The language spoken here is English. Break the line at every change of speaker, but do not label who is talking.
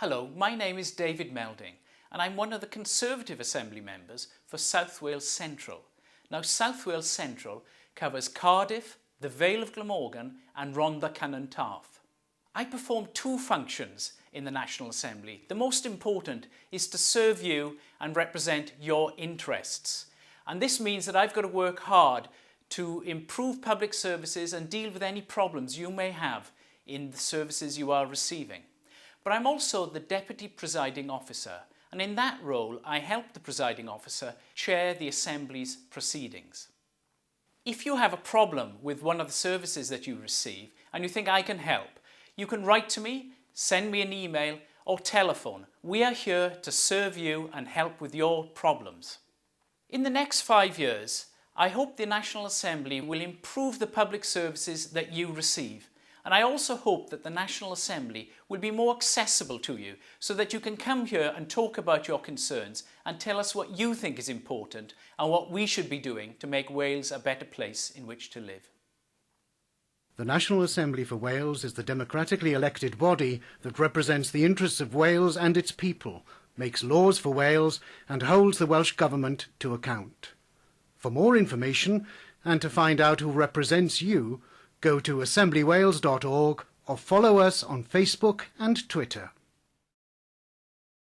Hello, my name is David Melding and I'm one of the Conservative Assembly members for South Wales Central. Now South Wales Central covers Cardiff, the Vale of Glamorgan and Rhondda Cynon Taf. I perform two functions in the National Assembly. The most important is to serve you and represent your interests. And this means that I've got to work hard to improve public services and deal with any problems you may have in the services you are receiving. But I'm also the Deputy Presiding Officer, and in that role I help the Presiding Officer chair the Assembly's proceedings. If you have a problem with one of the services that you receive and you think I can help, you can write to me, send me an email or telephone. We are here to serve you and help with your problems. In the next 5 years, I hope the National Assembly will improve the public services that you receive. And I also hope that the National Assembly will be more accessible to you so that you can come here and talk about your concerns and tell us what you think is important and what we should be doing to make Wales a better place in which to live.
The National Assembly for Wales is the democratically elected body that represents the interests of Wales and its people, makes laws for Wales and holds the Welsh Government to account. For more information and to find out who represents you, go to assemblywales.org or follow us on Facebook and Twitter.